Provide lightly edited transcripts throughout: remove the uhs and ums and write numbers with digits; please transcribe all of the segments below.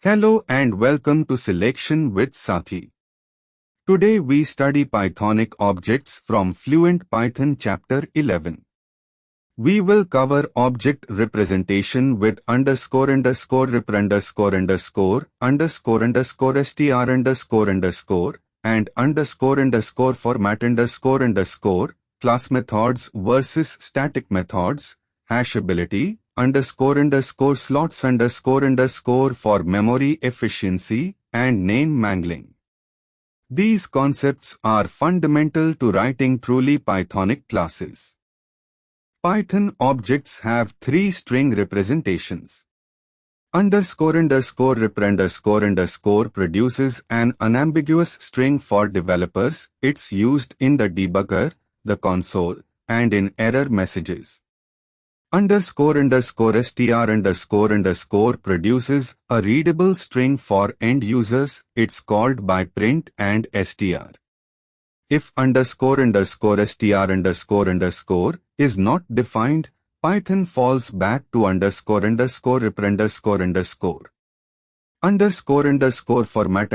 Hello and welcome to Selection with Sathi. Today we study Pythonic objects from Fluent Python Chapter 11. We will cover object representation with underscore rep underscore str and format class methods versus static methods, hashability, slots for memory efficiency, and name mangling. These concepts are fundamental to writing truly Pythonic classes. Python objects have three string representations. Rep produces an unambiguous string for developers. It's used in the debugger, the console, and in error messages. Str produces a readable string for end users. It's called by print and str. If str is not defined, Python falls back to rep format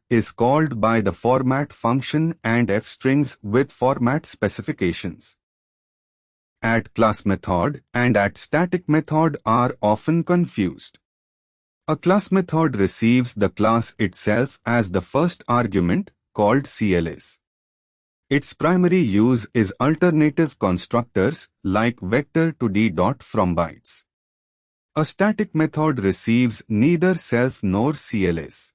is called by the format function and fstrings with format specifications. Class method and static method are often confused. A class method receives the class itself as the first argument, called CLS. Its primary use is alternative constructors like Vector2d from bytes. A static method receives neither self nor CLS.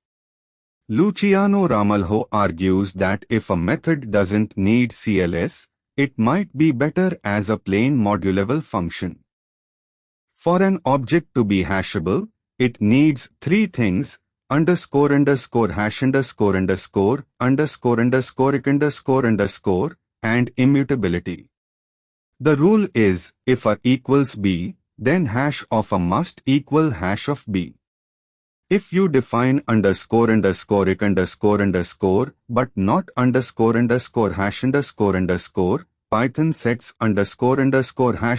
Luciano Ramalho argues that if a method doesn't need CLS, it might be better as a plain modulable function. For an object to be hashable, it needs three things: hash and immutability. The rule is, if A equals B, then hash of A must equal hash of B. If you define but not hash Python sets hash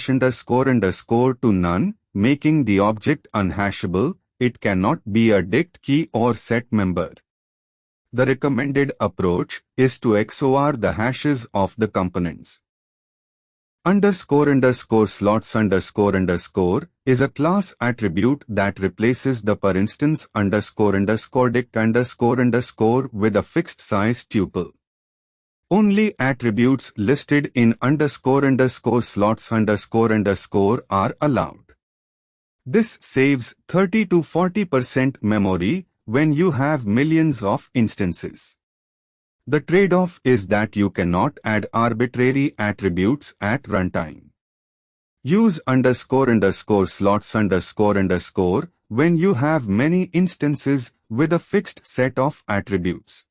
to none, making the object unhashable. It cannot be a dict key or set member. The recommended approach is to XOR the hashes of the components. Slots is a class attribute that replaces the per instance dict with a fixed size tuple. Only attributes listed in slots are allowed. This saves 30 to 40% memory when you have millions of instances. The trade-off is that you cannot add arbitrary attributes at runtime. Use slots when you have instances with a fixed set of attributes.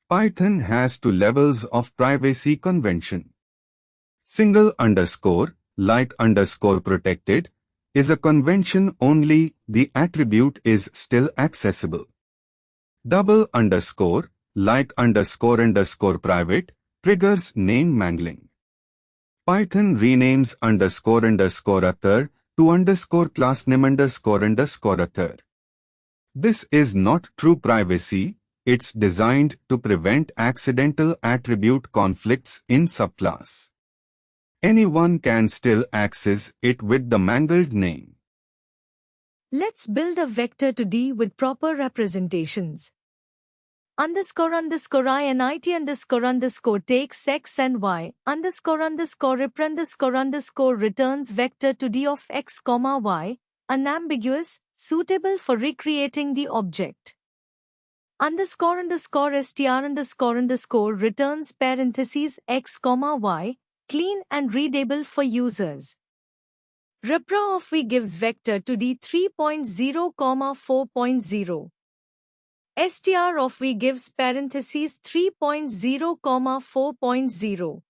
Python has two levels of privacy convention. Single underscore, like protected, is a convention only the attribute is still accessible. Double underscore, like private, triggers name mangling. Python renames author to class name author. This is not true privacy. It's designed to prevent accidental attribute conflicts in subclass. Anyone can still access it with the mangled name. Let's build a Vector2d with proper representations. I and it takes x and y, rep returns Vector2d of x, y, unambiguous, suitable for recreating the object. Str returns parentheses x, y, clean and readable for users. Repra of v gives Vector2d 3.0, 4.0. Str of v gives parentheses 3.0, 4.0.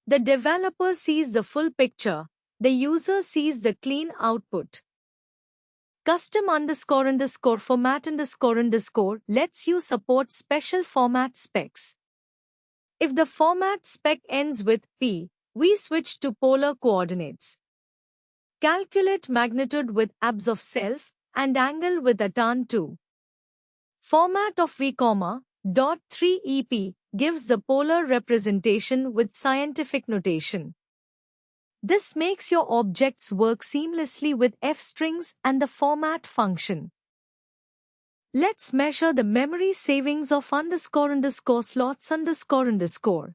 The developer sees the full picture, the user sees the clean output. Custom format lets you support special format specs. If the format spec ends with P, we switch to polar coordinates. Calculate magnitude with abs of self and angle with a turn too. Format of v,.3ep gives the polar representation with scientific notation. This makes your objects work seamlessly with f-strings and the format function. Let's measure the memory savings of __slots __.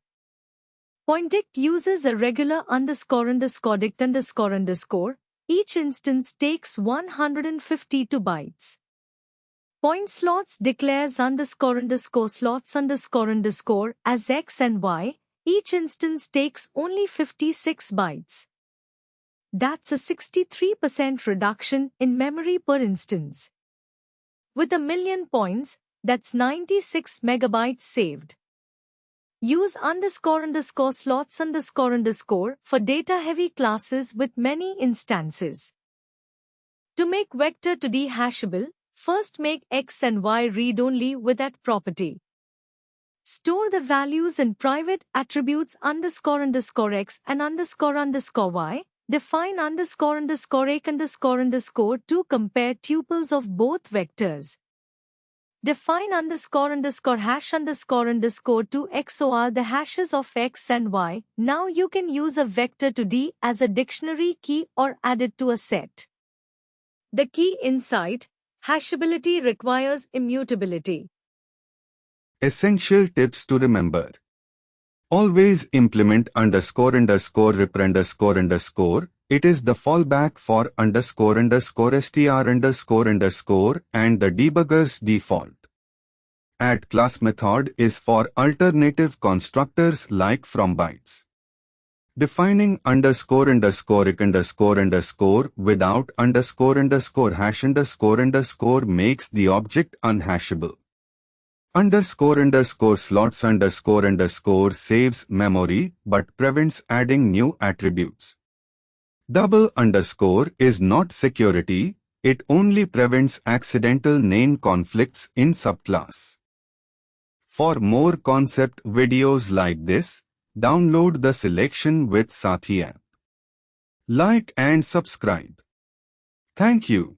PointDict uses a regular __dict__. Each instance takes 152 bytes. PointSlots declares __slots__ as x and y. Each instance takes only 56 bytes. That's a 63% reduction in memory per instance. With a million points, that's 96 megabytes saved. Use __slots__ for data-heavy classes with many instances. To make Vector2d hashable, first make x and y read-only with that property. Store the values in private attributes __x and __y. Define __ek__ to compare tuples of both vectors. Define __hash__ to XOR the hashes of x and y. Now you can use a Vector2d as a dictionary key or add it to a set. The key insight: hashability requires immutability. Essential tips to remember. Always implement __rep__. It is the fallback for __str___ and the debugger's default. Add class method is for alternative constructors like from bytes. Defining __ek__ without __hash__ makes the object unhashable. __slots__ saves memory but prevents adding new attributes. Double underscore is not security, it only prevents accidental name conflicts in subclass. For more concept videos like this, download the Selection with Sathi app. Like and subscribe. Thank you.